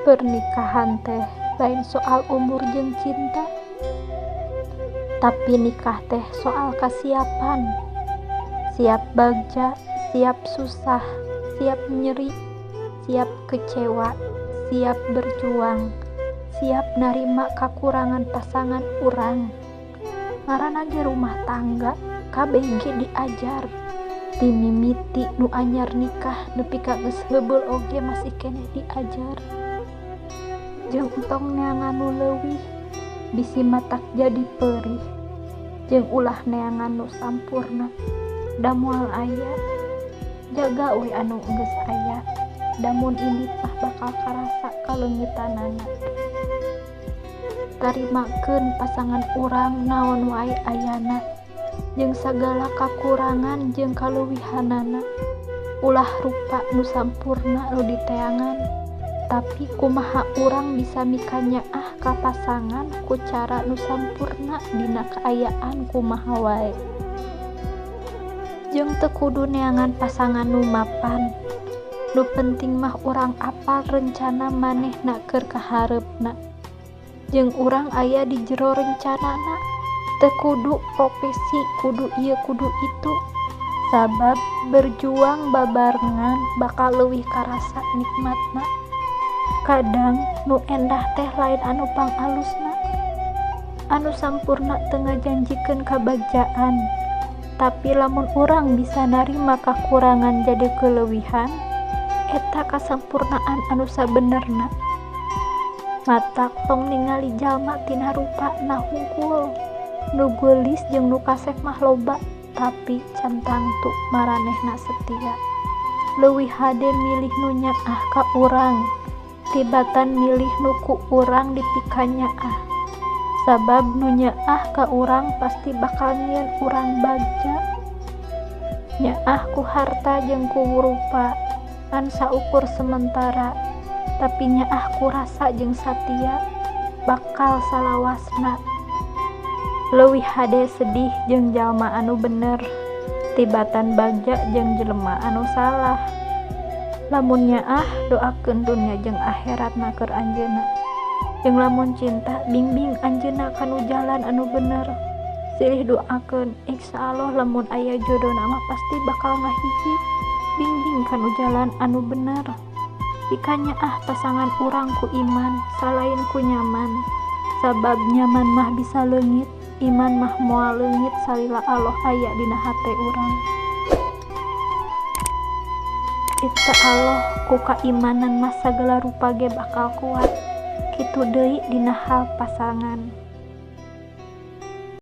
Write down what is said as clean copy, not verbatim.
Pernikahan teh lain soal umur jeung cinta, tapi nikah teh soal kasiapan. Siap bagja, siap susah, siap nyeri, siap kecewa, siap berjuang, siap narima kakurangan pasangan urang. Ngaranna ge rumah tangga kabeh ge diajar. Dimimiti nu anyar nikah nepi ka geus heubeul oge masih keneh diajar. Jeung entong neangan nu leuwih bisi matak jadi perih, jeung ulah neangan nu sampurna da moal aya. Jaga we anu geus aya, damun indit mah bakal karasa kaleungitanana. Tarimakeun pasangan urang naon wae ayana, jeung sagala kakurangan jeung kaleuwihanana. Ulah rupa nu sampurna nu diteangan, tapi kumaha urang bisa mika nyaah ka pasangan ku cara nu sampurna dina kaayaan kumaha wae. Jeung teu kudu neangan pasangan nu mapan. Nu penting mah urang apal rencana manehna keur ka hareupna. Jeung urang aya di jero rencanana, teu kudu profesi kudu ieu kudu itu. Sabab berjuang babarengan bakal leuwih karasa nikmatna. Kadang nu endah teh lain anu pangalusna, anu sampurna teu ngajanjikeun kabagjaan. Tapi lamun urang bisa narima kakurangan jadi keleuwihan, eta kasampurnaan anu sabenerna. Matak tong ningali jalma tina rupana hungkul, nu geulis jeung nu kasep mah loba, tapi can tangtu maranehna setia. Leuwih hade milih nu nyaah ka urang tibatan milih nu ku urang dipika nyaah. Sabab nu nyaah ka urang pasti bakal nyieun urang bagja. Nyaah ku harta jeung ku rupa kan saukur sementara, tapi nyaah ku rasa jeung satia bakal salawasna. Leuwih hade sedih jeung jalma anu bener tibatan bagja jeung jelema anu salah. Lamun nyaah doakeun dunya jeung akhirat na keur anjeunna. Jeung lamun cinta bimbing anjeunna kanu jalan anu bener. Silih doakeun insyaallah lamun aya jodona mah pasti bakal ngahiji. Bimbing kanu jalan anu bener. Pika nyaah pasangan urang ku iman salain ku nyaman. Sabab nyaman mah bisa leungit, iman mah moal leungit salila Allah aya dina hate urang. Insya Allah ku kaimanan mah sagala rupa ge bakal kuat. Kitu deui dina hal pasangan.